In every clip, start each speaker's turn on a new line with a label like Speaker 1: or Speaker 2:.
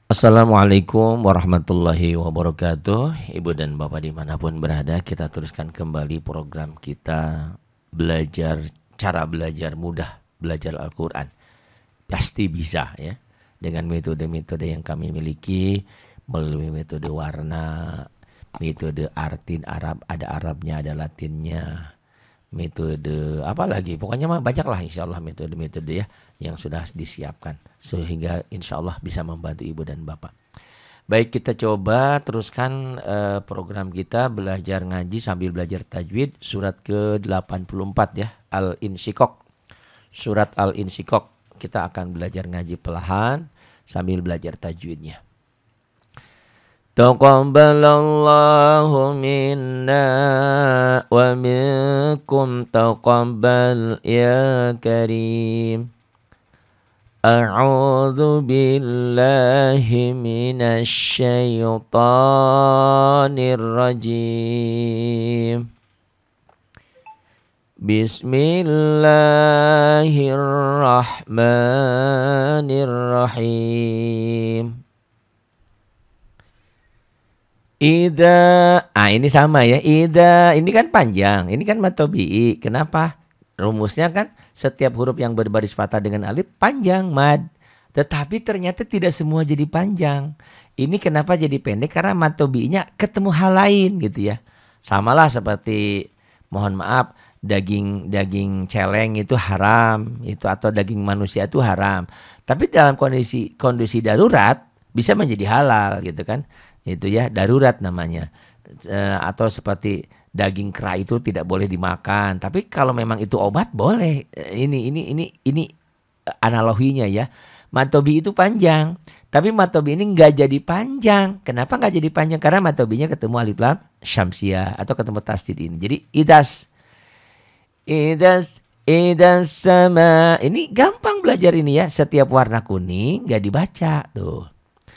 Speaker 1: Assalamualaikum warahmatullahi wabarakatuh. Ibu dan Bapak dimanapun berada, kita teruskan kembali program kita belajar, cara belajar mudah, belajar Al-Quran. Pasti bisa ya, dengan metode-metode yang kami miliki, melalui metode warna, metode artin Arab, ada Arabnya, ada Latinnya, metode apa lagi, pokoknya mah banyak lah insya Allah metode-metode ya yang sudah disiapkan sehingga insya Allah bisa membantu ibu dan bapak. Baik, kita coba teruskan program kita belajar ngaji sambil belajar tajwid surat ke-84 ya, Al-Insyikok. Surat Al-Insyikok kita akan belajar ngaji perlahan sambil belajar tajwidnya. Taqabbalallahu minna wa minkum taqabbal ya karim. A'udzu billahi minasy syaithanir rajim. Bismillahirrahmanirrahim. Ini sama ya. Ini kan panjang. Ini kan matobi'i. Kenapa? Rumusnya kan setiap huruf yang berbaris fathah dengan alif panjang mad. Tetapi ternyata tidak semua jadi panjang. Ini kenapa jadi pendek? Karena matobi'inya ketemu hal lain gitu ya. Samalah seperti, mohon maaf, daging celeng itu haram, itu atau daging manusia itu haram. Tapi dalam kondisi darurat bisa menjadi halal gitu kan. Itu ya, darurat namanya. Atau seperti daging kera itu tidak boleh dimakan. Tapi kalau memang itu obat boleh. Ini analoginya ya. Matobi itu panjang. Tapi matobi ini nggak jadi panjang. Kenapa nggak jadi panjang? Karena matobinya ketemu alif lam syamsiah atau ketemu tasdid ini. Jadi idas sama. Ini gampang belajar ini ya. Setiap warna kuning nggak dibaca tuh.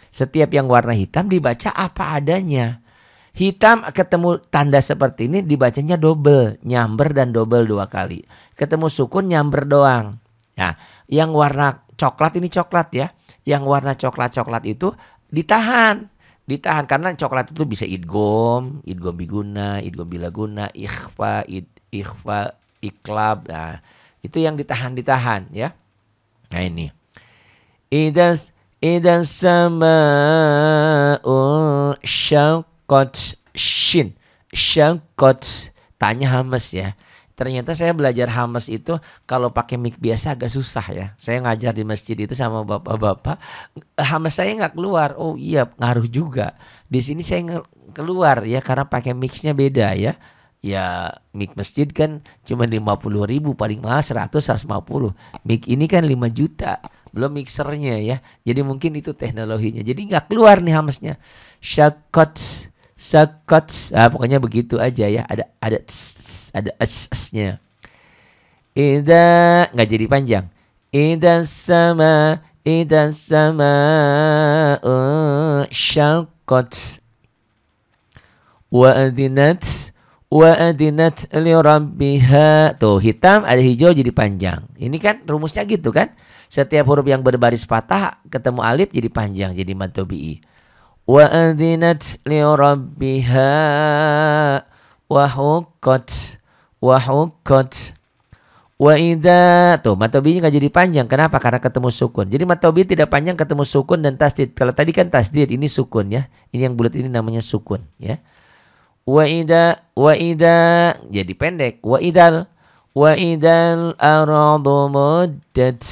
Speaker 1: Setiap yang warna hitam dibaca apa adanya. Hitam ketemu tanda seperti ini dibacanya double, nyamber dan double 2 kali. Ketemu sukun nyamber doang. Nah, yang warna coklat ini coklat ya. Yang warna coklat-coklat itu ditahan. Ditahan karena coklat itu bisa idgham, idgham biguna, idgham bilaguna, ikhfa, ikhfa, iklab. Nah, itu yang ditahan ya. Nah, ini. Idan sama'u syaqqat shin. Syaqqat. Tanya hamas ya. Ternyata saya belajar hamas itu kalau pakai mic biasa agak susah ya. Saya ngajar di masjid itu sama bapak-bapak. Hamas saya nggak keluar. Oh iya, ngaruh juga. Di sini saya keluar ya karena pakai mixnya beda ya. Ya mic masjid kan cuma 50.000, paling mahal 100-150. Mic ini kan 5 juta. Belum mixernya ya. Jadi mungkin itu teknologinya. Jadi nggak keluar nih hamasnya. Syakot. Nah, pokoknya begitu aja ya. Ada s-nya. Nggak jadi panjang. Idan sama syakot. Wa adinat li rabbiha. Tuh hitam ada hijau jadi panjang. Ini kan rumusnya gitu kan. Setiap huruf yang berbaris fathah ketemu alif jadi panjang, jadi mad tabi'i. Wa adzinat li rabbiha wa huqqat wa idza. Tuh mad tabi'i enggak jadi panjang. Kenapa? Karena ketemu sukun. Jadi mad tabi'i tidak panjang ketemu sukun dan tasdid. Kalau tadi kan tasdid, ini sukun ya. Ini yang bulat ini namanya sukun ya. Wa idza jadi pendek. Wa idal aradu muddat.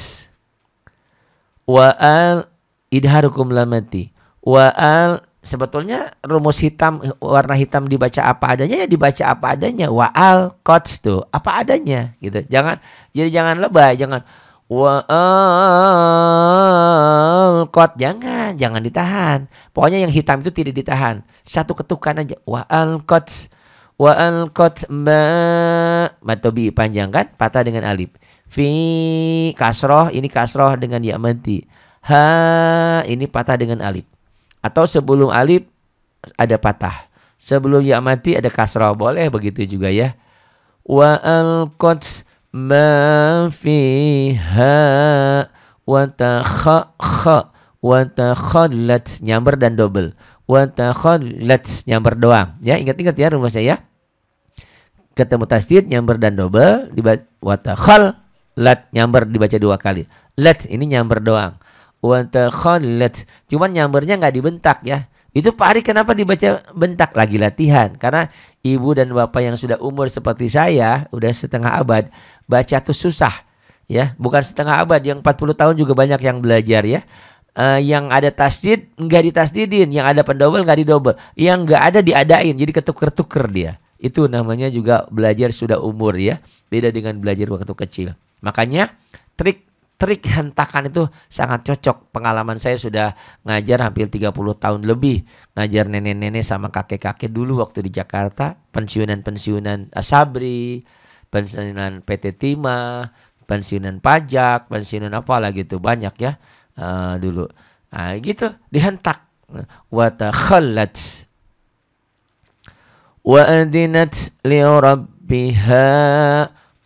Speaker 1: Wa'al idharukum lamati. Wa'al sebetulnya rumus hitam, warna hitam dibaca apa adanya ya dibaca apa adanya. Wa'al kots tuh apa adanya gitu. Jangan lebay, jangan wa'al kot, jangan ditahan. Pokoknya yang hitam itu tidak ditahan. Satu ketukan aja. Wa'al kots matobi panjang kan, patah dengan alif. Fi kasroh, ini kasroh dengan ya mati. Ha ini patah dengan alif. Atau sebelum alif ada patah. Sebelum ya mati ada kasroh. Boleh begitu juga ya. Wa alqat ma fiha wa takha wa takhallat nyamber dan double. Wa takhallat nyamber doang. Ya, ingat-ingat ya rumusnya ya. Ketemu tasdid nyamber dan double dibaca wa takhallat nyamber dibaca 2 kali. Lat ini nyamber doang. Wa takhallat cuman nyambernya enggak dibentak ya. Itu Pak Ari kenapa dibaca bentak? Lagi latihan. Karena ibu dan bapak yang sudah umur seperti saya, udah setengah abad, baca tuh susah. Ya, bukan setengah abad, yang 40 tahun juga banyak yang belajar ya. Yang ada tasdid nggak ditasdidin, yang ada pendobel nggak didobel, yang nggak ada diadain, jadi ketuker-tuker dia. Itu namanya juga belajar sudah umur ya, beda dengan belajar waktu kecil. Makanya trik hentakan itu sangat cocok. Pengalaman saya sudah ngajar hampir 30 tahun lebih, ngajar nenek-nenek sama kakek-kakek dulu waktu di Jakarta, pensiunan Asabri, pensiunan PT Timah, pensiunan pajak, pensiunan apa lagi tuh banyak ya dulu. Nah, gitu dihentak. Wa takhallat wa adinat li rabbiha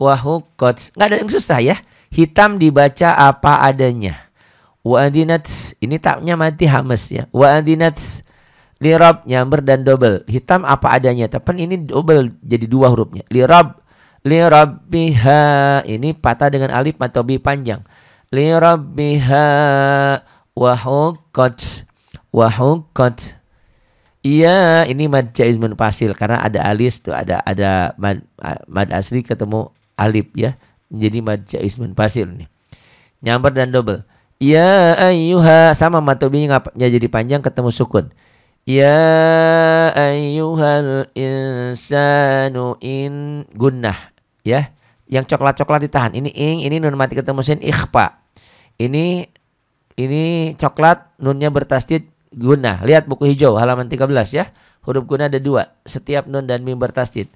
Speaker 1: wa huqqat. Enggak ada yang susah ya. Hitam dibaca apa adanya. Wa adinat ini taknya mati hamas ya. Wa adinat li rabb nyamber dan double. Hitam apa adanya. Tapi ini double jadi 2 hurufnya. Li rabb li rabbiha ini patah dengan alif matobi panjang. Li rabbiha wa huqqat iya ini mad jaiz munfasil karena ada alis tuh ada mad asli ketemu alif ya, jadi mad jaiz munfasil nih, nyamber dan double. Ya ayyuha sama matobinya jadi panjang ketemu sukun. Ya ayyuhal insanu in gunnah ya, yang coklat-coklat ditahan. Ini nun mati ketemu sin ikhfa. Ini coklat nunnya bertasdid gunnah. Lihat buku hijau halaman 13 ya. Huruf gunnah ada 2. Setiap nun dan mim bertasdid.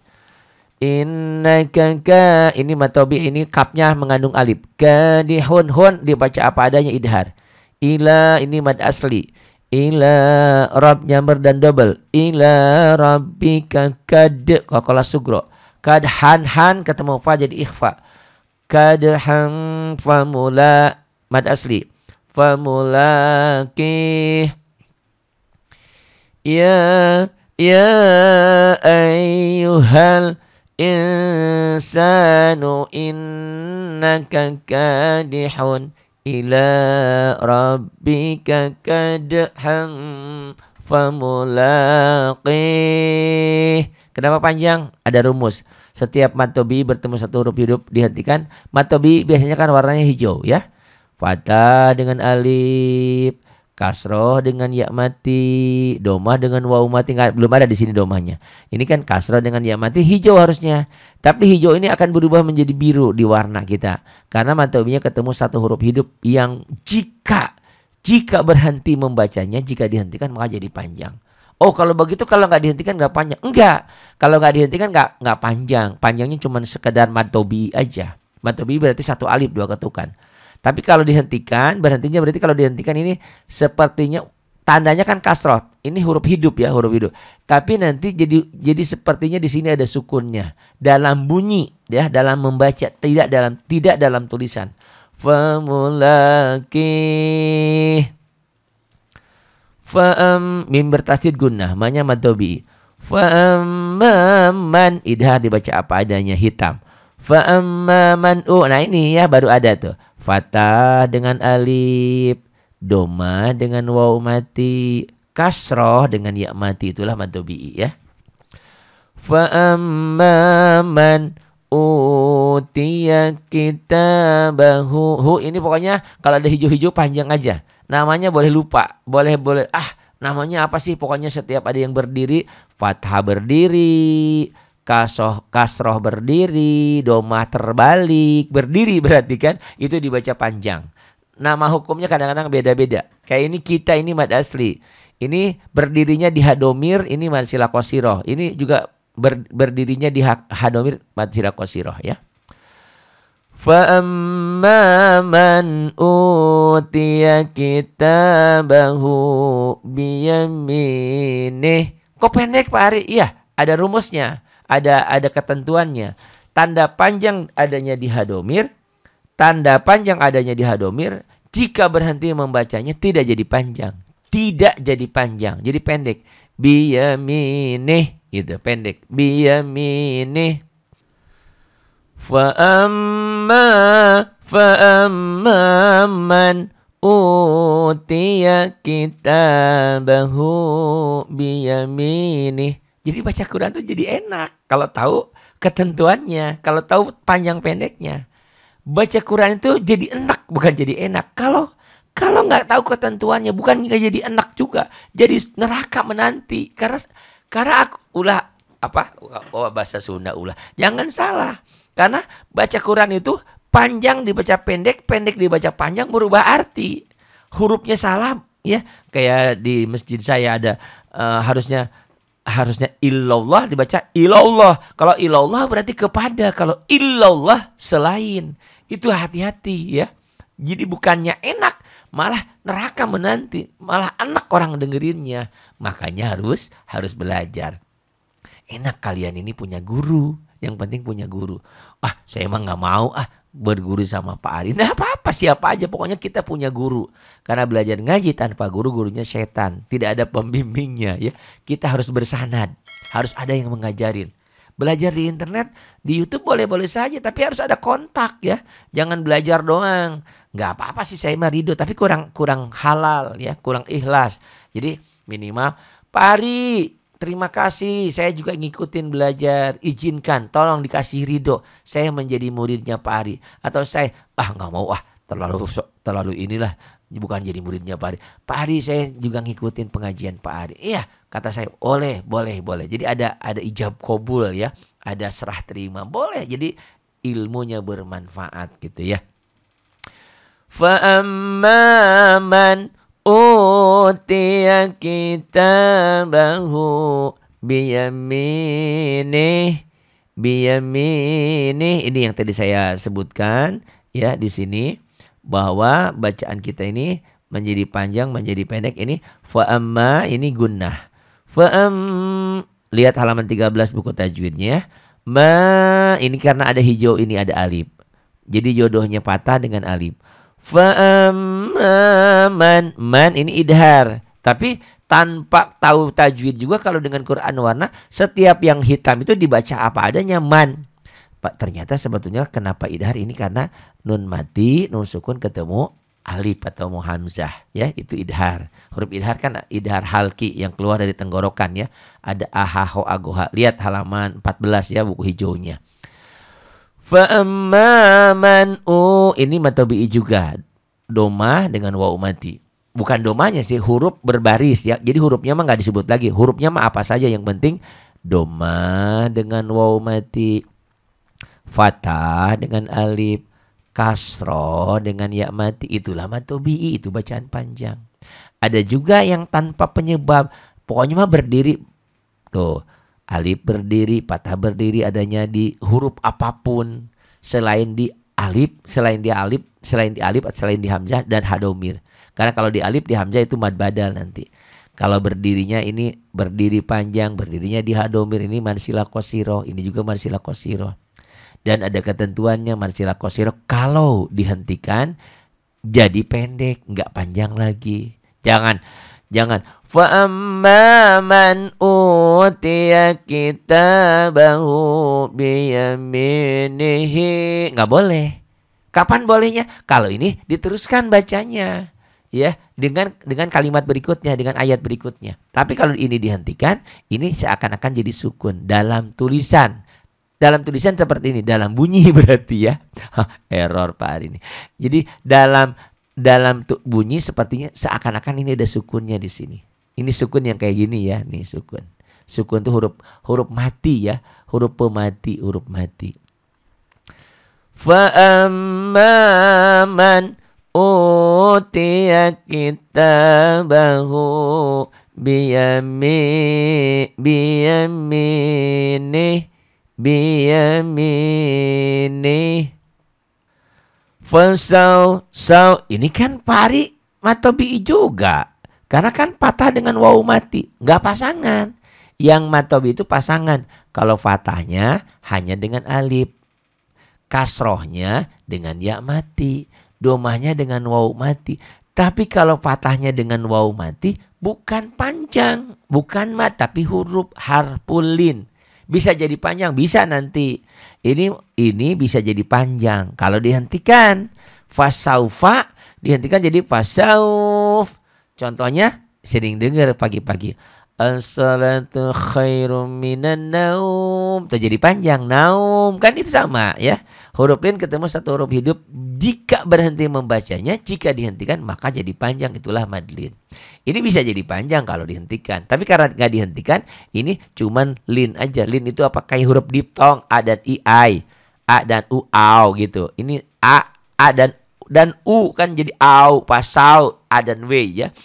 Speaker 1: Innaka ka ini matobi ini kapnya mengandung alif. Kadihun hun dibaca apa adanya idhar. Ila ini mad asli. Ila rabb nyamber dan double. Ila rabbika kad qalah sugro. Kadhan han ketemu fa jadi ikhfa. Kadhan famula mad asli. Famulaki ya ayyuhal insanu innaka kadihun ila rabbika kadhan famulaqih. Kenapa panjang? Ada rumus. Setiap matobi bertemu satu huruf hidup dihentikan. Matobi biasanya kan warnanya hijau ya. Fathah dengan alif, kasroh dengan ya mati, domah dengan waw mati. Belum ada di sini domahnya. Ini kan kasroh dengan ya mati hijau harusnya. Tapi hijau ini akan berubah menjadi biru di warna kita. Karena matobinya ketemu satu huruf hidup yang jika berhenti membacanya, jika dihentikan maka jadi panjang. Oh kalau begitu kalau nggak dihentikan nggak panjang. Enggak. Kalau nggak dihentikan nggak panjang. Panjangnya cuma sekedar matobi aja. Matobi berarti satu alif 2 ketukan. Tapi kalau dihentikan, berhentinya berarti kalau dihentikan ini sepertinya tandanya kan kasroh. Ini huruf hidup ya, huruf hidup. Tapi nanti jadi sepertinya di sini ada sukunnya dalam bunyi ya, dalam membaca, tidak dalam tulisan. Famulaki mim bertasdid gunnah, manya maddobi. Man idhar dibaca apa adanya hitam. Man nah ini ya baru ada tuh. Fathah dengan alif, doma dengan waw mati, kasroh dengan ya mati, itulah maddobi ya. Man utiya kitabahu. Ini pokoknya kalau ada hijau-hijau panjang aja. Namanya boleh lupa, boleh namanya apa sih? Pokoknya setiap ada yang berdiri, fathah berdiri, kasroh berdiri, domah terbalik, berdiri berarti kan itu dibaca panjang. Nama hukumnya kadang-kadang beda-beda. Kayak ini kita ini mad asli. Ini berdirinya di hadomir, ini mad silah qasirah. Ini juga berdirinya di hadomir mad silah qasirah ya. Fa'amma man utiya kitabahu biyaminih. Kok pendek Pak Ari? Iya, ada rumusnya, ada ketentuannya. Tanda panjang adanya di hadomir, Jika berhenti membacanya tidak jadi panjang. Tidak jadi panjang, jadi pendek. Biyaminih gitu, pendek. Biyaminih. Fa'amma man utiya kitabahu biyaminih. Jadi baca Quran tuh jadi enak kalau tahu ketentuannya, kalau tahu panjang pendeknya. Baca Quran itu jadi enak, bukan jadi enak. Kalau nggak tahu ketentuannya, bukan nggak jadi enak juga, jadi neraka menanti. Karena aku ulah apa? Oh, bahasa Sunda ulah. Jangan salah. Karena baca Quran itu panjang dibaca pendek, pendek dibaca panjang, berubah arti. Hurufnya salah, ya. Kayak di masjid saya ada harusnya illallah dibaca ilallah. Kalau ilallah berarti kepada, kalau illallah selain. Itu hati-hati ya. Jadi bukannya enak, malah neraka menanti, malah enak orang dengerinnya. Makanya harus belajar. Enak kalian ini punya guru. Yang penting punya guru. Saya emang nggak mau berguru sama Pak Ari. Nah apa-apa, siapa aja, pokoknya kita punya guru. Karena belajar ngaji tanpa guru, gurunya setan. Tidak ada pembimbingnya ya. Kita harus bersanad, harus ada yang mengajarin. Belajar di internet, di YouTube boleh-boleh saja, tapi harus ada kontak ya. Jangan belajar doang. Nggak apa-apa sih, saya mah ridho, tapi kurang halal ya, kurang ikhlas. Jadi minimal, Pak Ari, terima kasih, saya juga ngikutin belajar. Izinkan, tolong dikasih ridho, saya menjadi muridnya Pak Ari. Atau saya, nggak mau, terlalu inilah, bukan jadi muridnya Pak Ari. Pak Ari, saya juga ngikutin pengajian Pak Ari. Iya, kata saya, boleh. Jadi ada ijab kabul ya, ada serah terima, boleh. Jadi ilmunya bermanfaat gitu ya. Fa'amman utiya kitabahu biyaminih. Ini yang tadi saya sebutkan ya di sini, bahwa bacaan kita ini menjadi panjang, menjadi pendek. Ini fa'amma, ini gunnah. Lihat halaman 13 buku tajwidnya. Ini karena ada hijau, ini ada alif. Jadi jodohnya patah dengan alif. Fa'amman, man ini idhar. Tapi tanpa tahu tajwid juga, kalau dengan Quran warna, setiap yang hitam itu dibaca apa adanya, man. Ternyata sebetulnya kenapa idhar ini, karena nun mati, nun sukun ketemu alif atau hamzah ya, itu idhar. Huruf idhar kan idhar halki yang keluar dari tenggorokan ya. Ada ahaho agoha. Lihat halaman 14 ya, buku hijaunya. Fa'amman ini matobi'i juga, doma dengan waw mati. Bukan domanya sih, huruf berbaris ya. Jadi hurufnya mah nggak disebut lagi. Hurufnya mah apa saja, yang penting doma dengan waw mati, fathah dengan alif, kasroh dengan ya mati. Itulah matobi'i, itu bacaan panjang. Ada juga yang tanpa penyebab, pokoknya mah berdiri. Tuh, alif berdiri, fathah berdiri adanya di huruf apapun selain di alif, selain di hamzah dan hadomir. Karena kalau di alif, di hamzah itu mad badal nanti. Kalau berdirinya ini berdiri panjang, berdirinya di hadomir, ini marsila qasiro, ini juga marsila qasiro. Dan ada ketentuannya, marsila qasiro kalau dihentikan jadi pendek, nggak panjang lagi. Jangan fa'amma man utiya kitabahu biyaminihi. Nggak boleh. Kapan bolehnya? Kalau ini diteruskan bacanya ya, dengan kalimat berikutnya, dengan ayat berikutnya. Tapi kalau ini dihentikan, ini seakan-akan jadi sukun dalam tulisan. Dalam tulisan seperti ini, dalam bunyi berarti ya. Error Pak Ari ini. Jadi dalam bunyi sepertinya seakan-akan ini ada sukunnya di sini. Ini sukun yang kayak gini ya, nih sukun. Sukun itu huruf mati ya, huruf pemati, huruf mati. Fa'amman utiya kitabahu biyaminih. Fasau ini kan pari matobi'i juga. Karena kan patah dengan waw mati, nggak pasangan. Yang matobi itu pasangan. Kalau fathahnya hanya dengan alif, kasrohnya dengan ya mati. domahnya dengan waw mati. Tapi kalau fathahnya dengan waw mati bukan panjang, bukan mad tapi huruf harfulin. Bisa jadi panjang, bisa nanti. Ini bisa jadi panjang. Kalau dihentikan fasaufa dihentikan jadi fasauf. Contohnya sering dengar pagi-pagi. As-salatu khairum minan naum. Terjadi panjang naum. Kan itu sama ya. Huruf lin ketemu satu huruf hidup. Jika berhenti membacanya, jika dihentikan maka jadi panjang. Itulah madlin. Ini bisa jadi panjang kalau dihentikan. Tapi karena nggak dihentikan, ini cuman lin aja. Lin itu apa? Kayak huruf diftong a dan i, a dan u, au gitu. Ini a dan u kan jadi au, pasau, a dan w ya.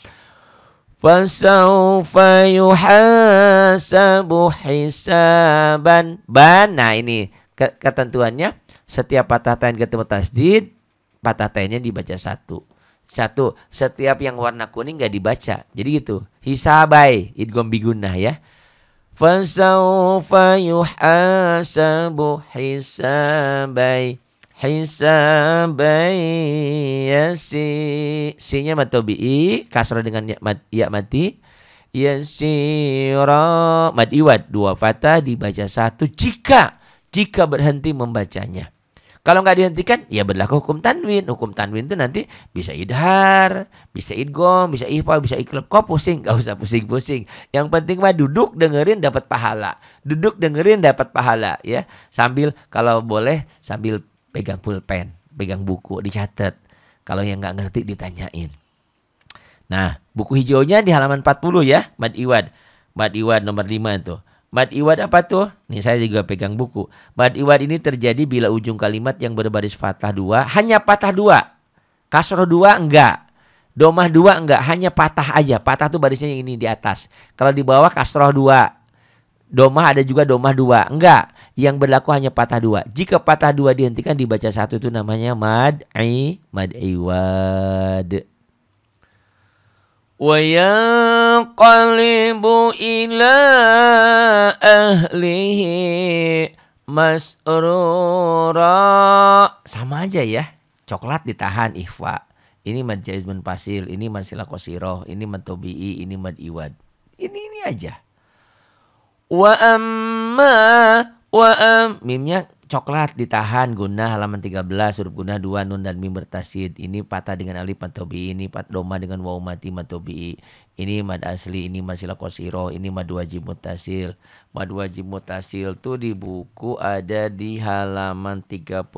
Speaker 1: Fasawfa yuhasabu hisaban. Nah ini ketentuannya. Setiap patah tain ketemu tasdid, patah tainnya dibaca satu. Setiap yang warna kuning gak dibaca. Jadi gitu. Hisabai, idgham bigunnah ya. Fasawfa yuhasabu hisabai. Hisabai yasi. Si-nya mad tabi'i, kasrah dengan ya mati. Yasira mad iwad, 2 fathah dibaca 1 jika berhenti membacanya. Kalau nggak dihentikan ya berlaku hukum tanwin. Hukum tanwin itu nanti bisa idhar, bisa idgham, bisa ikhfa, bisa iqlab. Kok pusing? Gak usah pusing-pusing. Yang penting mah duduk dengerin dapat pahala. Duduk dengerin dapat pahala ya. Sambil kalau boleh sambil pegang pulpen, pegang buku, dicatat. Kalau yang nggak ngerti ditanyain. Nah, buku hijaunya di halaman 40 ya, Mad Iwad. Mad Iwad nomor 5 tuh. Mad Iwad apa tuh? Nih saya juga pegang buku. Mad Iwad ini terjadi bila ujung kalimat yang berbaris fathah 2, hanya patah 2. Kasroh 2 enggak. Domah 2 enggak, hanya patah aja. Patah tuh barisnya yang ini di atas. Kalau di bawah kasroh 2. Domah ada juga domah 2. Enggak. Yang berlaku hanya patah 2. Jika patah 2 dihentikan dibaca 1 itu namanya mad iwad. Wa yanqalibu ila ahlihi masrura. Sama aja ya. Coklat ditahan ikhfa. Ini mad jaiz munfasil, ini mad silah qasirah, ini mad tabi'i, ini mad iwad. Ini aja. Wa mimnya coklat ditahan gunnah halaman 13 huruf gunnah 2 nun dan mim bertasid. Ini patah dengan alif mad tabi'i, ini domah dengan waw mati mad tabi'i. Ini mad asli, ini mad silah qasirah, ini mad wajib muttasil. Mad wajib muttasil tuh di buku ada di halaman 38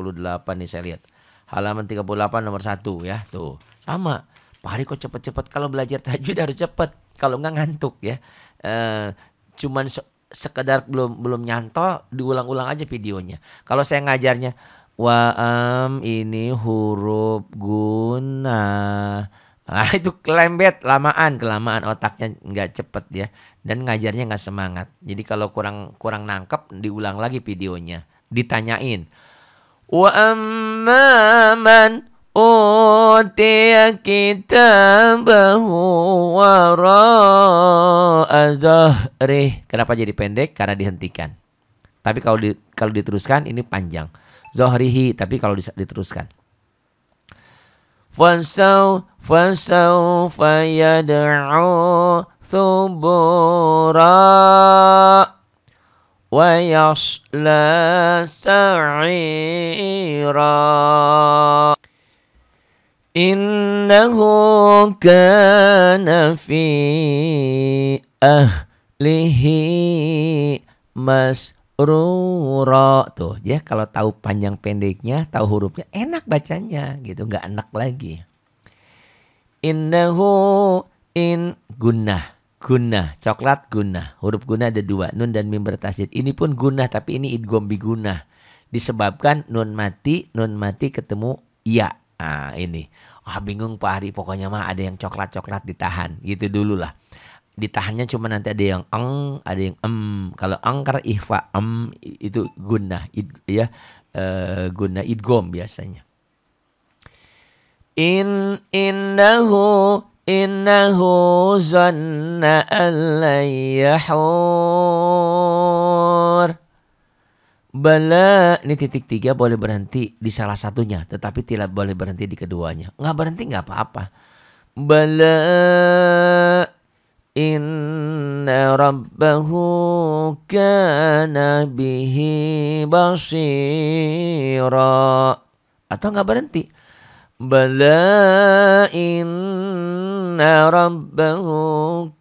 Speaker 1: nih saya lihat. Halaman 38 nomor 1 ya, tuh. Sama. Pak Hari kok cepet-cepet, kalau belajar tahajud harus cepet, kalau enggak ngantuk ya. Cuman sekedar belum nyantol, diulang-ulang aja videonya. Kalau saya ngajarnya ini huruf gunnah. Nah, itu kelamaan otaknya nggak cepet ya, dan ngajarnya nggak semangat. Jadi kalau kurang nangkep, diulang lagi videonya, ditanyain. Wa amma man utiya kitabahu wara'a zahrih. Kenapa jadi pendek? Karena dihentikan. Tapi kalau diteruskan ini panjang. Zahrihi, tapi kalau diteruskan. Fasawfa yad'u thubura wa yasla sa'ira. Innahu kana fi ahlihi masrura. Tuh ya, kalau tahu panjang pendeknya, tahu hurufnya, enak bacanya gitu, nggak enak lagi. Innahu gunnah, coklat gunnah. Huruf gunnah ada 2, nun dan mim bertasid. Ini pun gunnah, tapi ini idgham bigunnah. Disebabkan nun mati ketemu ya. Nah ini, bingung Pak Hari, pokoknya mah ada yang coklat ditahan gitu dulu lah. Ditahannya cuma nanti ada yang ada yang Kalau karena ikhfa, itu gunnah gunnah idgham biasanya. Innahu zanna an la yahur. Bala, ini titik 3 boleh berhenti di salah satunya, tetapi tidak boleh berhenti di keduanya. Nggak berhenti nggak apa-apa. Bala inna rabbahu kana bihi basira. Atau nggak berhenti. Bala inna rabbahu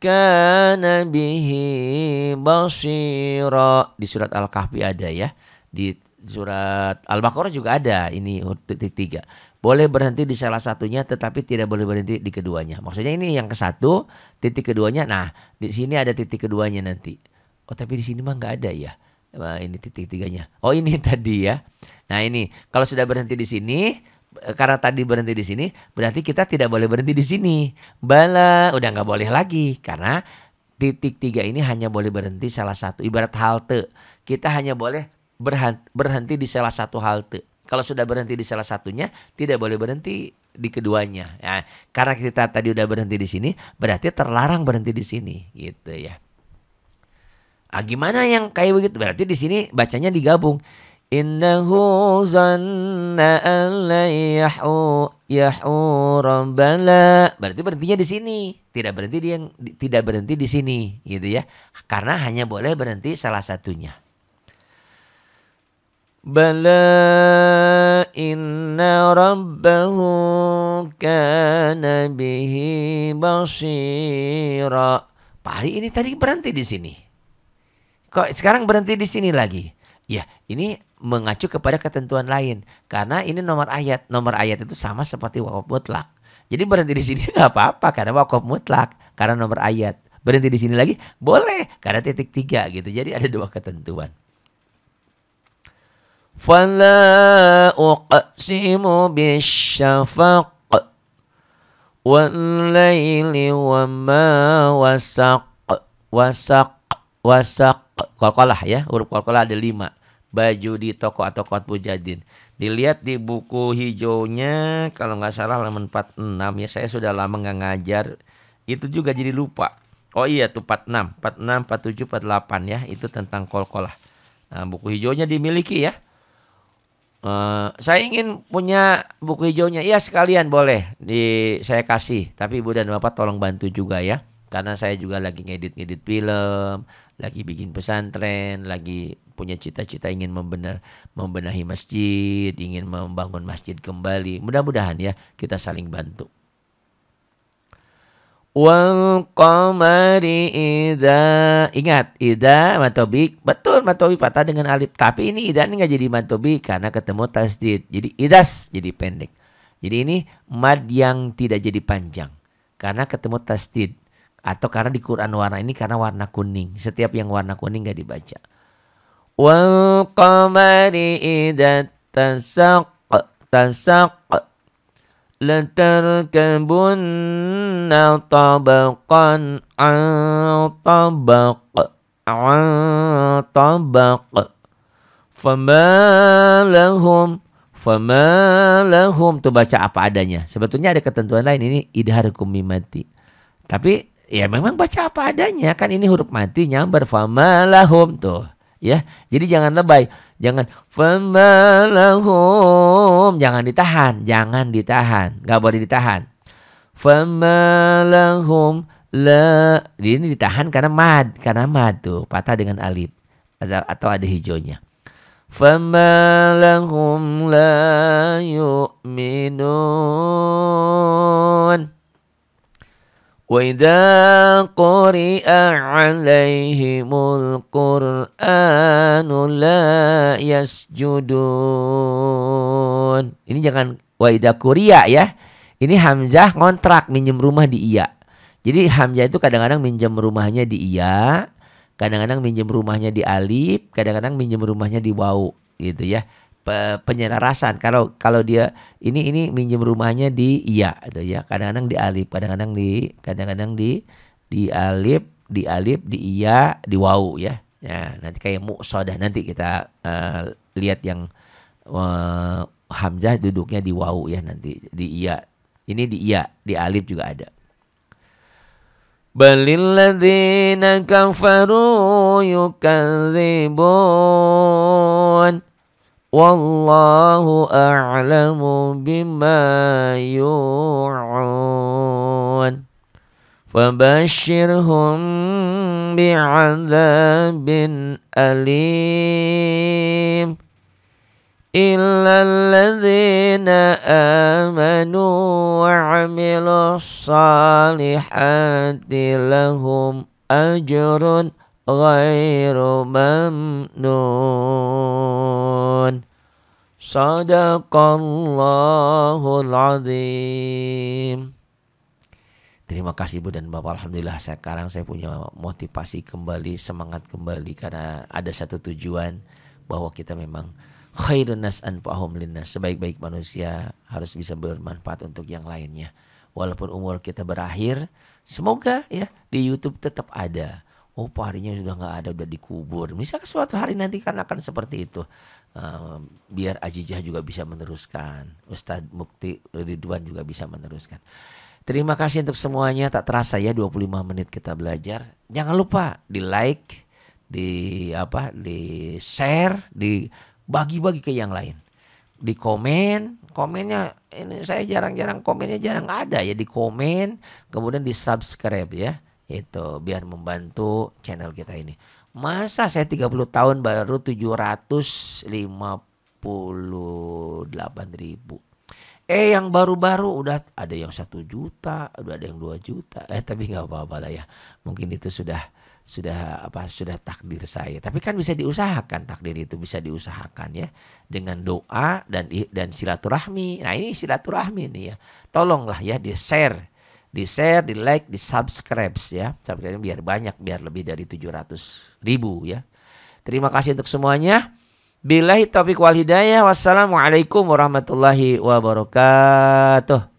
Speaker 1: kana bihi basira. Di surat Al-Kahfi ada ya. Di surat Al-Baqarah juga ada ini titik 3. Boleh berhenti di salah satunya tetapi tidak boleh berhenti di keduanya. Maksudnya ini yang ke satu, titik keduanya. Nah, di sini ada titik keduanya nanti. Oh, tapi di sini mah nggak ada ya. Nah, ini titik tiganya. Oh, ini tadi ya. Nah, ini kalau sudah berhenti di sini, karena tadi berhenti di sini, berarti kita tidak boleh berhenti di sini. Bala, udah nggak boleh lagi karena titik 3 ini hanya boleh berhenti salah satu. Ibarat halte, kita hanya boleh berhenti di salah satu halte. Kalau sudah berhenti di salah satunya, tidak boleh berhenti di keduanya. Ya, karena kita tadi udah berhenti di sini, berarti terlarang berhenti di sini, gitu ya. Ah, gimana yang kayak begitu? Berarti di sini bacanya digabung. Innahu zanna an la yahura bala. Berarti berhentinya di sini. Tidak berhenti di sini, gitu ya. Karena hanya boleh berhenti salah satunya. Bala inna rabbahu kana bihi basira. Pak Hari ini tadi berhenti di sini. Kok sekarang berhenti di sini lagi? Ya, ini mengacu kepada ketentuan lain. Karena ini nomor ayat. Nomor ayat itu sama seperti wakaf mutlak. Jadi berhenti di sini nggak apa-apa karena wakaf mutlak. Karena nomor ayat. Berhenti di sini lagi boleh karena titik 3 gitu. Jadi ada dua ketentuan. Fala uqsimu bisyafaq wal laili wa ma wasaq. Wasaq qalqalah ya, huruf qalqalah ada 5. Baju di toko atau qatbu jadin. Dilihat di buku hijaunya kalau nggak salah halaman 46 ya. Saya sudah lama nggak ngajar. Itu juga jadi lupa. Oh iya tuh 46, 46, 47, 48 ya. Itu tentang qalqalah. Nah, buku hijaunya dimiliki ya. Saya ingin punya buku hijaunya. Iya sekalian boleh saya kasih. Tapi Ibu dan Bapak tolong bantu juga ya. Karena saya juga lagi ngedit film, lagi bikin pesantren, lagi punya cita-cita ingin membenahi masjid, ingin membangun masjid kembali. Mudah-mudahan ya kita saling bantu. Wal qamari idza, ingat idza matobik, betul matobik patah dengan alif, tapi ini idza ini nggak jadi matobik karena ketemu tasdid, jadi idas jadi pendek. Jadi ini mad yang tidak jadi panjang karena ketemu tasdid atau karena di Quran warna ini karena warna kuning, setiap yang warna kuning nggak dibaca. Wal qamari idza tasaq latarkabunna tabaqan an tabaq fama lahum tuh baca apa adanya. Sebetulnya ada ketentuan lain, ini idhar hukmi mati. Tapi ya memang baca apa adanya, kan ini huruf mati nyambar fama lahum tuh. Ya, jadi jangan lebay, jangan famalahum, jangan ditahan, nggak boleh ditahan. Famalahum la, ini ditahan karena mad tuh patah dengan alif atau ada hijaunya. Famalahum la yu'minun. Wa idza quri'a 'alaihimul Qur'anu la yasjudun. Ini jangan wa idza quri'a ya. Ini hamzah ngontrak minjem rumah di iya. Jadi hamzah itu kadang-kadang minjem rumahnya di iya, kadang-kadang minjem rumahnya di alif, kadang-kadang minjem rumahnya di wau gitu ya. Penyelarasan kalau dia ini minjem rumahnya di iya gitu ya, kadang-kadang di alif, kadang-kadang di alif, di iya, di wau ya. Ya nanti kayak muqsadah, nanti kita lihat yang hamzah duduknya di wau ya, nanti di iya, ini di iya, di alif juga ada. Balil ladzina kafaru yukadzibun. Wallahu a'lamu bima yu'un. Fabashshirhum bi'adzabin alim. Illal ladzina amanu wa 'amilus salihati lahum ajrun ghairu mamnun. Sadaqallahul azim. Terima kasih Ibu dan Bapak. Alhamdulillah sekarang saya punya motivasi kembali, semangat kembali, karena ada satu tujuan bahwa kita memang khairun nas anfa'uhum linnas, sebaik-baik manusia harus bisa bermanfaat untuk yang lainnya. Walaupun umur kita berakhir, semoga ya di YouTube tetap ada. Oh, Pak, harinya sudah nggak ada, udah dikubur. Misalnya suatu hari nanti kan akan seperti itu. Biar Ajijah juga bisa meneruskan, Ustadz Mukti Ridwan juga bisa meneruskan. Terima kasih untuk semuanya. Tak terasa ya 25 menit kita belajar. Jangan lupa di like, di share, di bagi-bagi ke yang lain. Di komennya ini saya jarang-jarang komennya jarang ada ya, di komen, kemudian di subscribe ya. Itu biar membantu channel kita ini. Masa saya 30 tahun baru 758.000. Yang baru-baru udah ada yang 1 juta, udah ada yang 2 juta. Tapi nggak apa-apa lah ya. Mungkin itu sudah takdir saya. Tapi kan bisa diusahakan, takdir itu bisa diusahakan ya, dengan doa dan silaturahmi. Nah, ini silaturahmi nih ya. Tolonglah ya di share, di like, di subscribe ya. Subscribe biar banyak, biar lebih dari 700.000 ya. Terima kasih untuk semuanya. Billahi taufiq wal hidayah. Wassalamualaikum warahmatullahi wabarakatuh.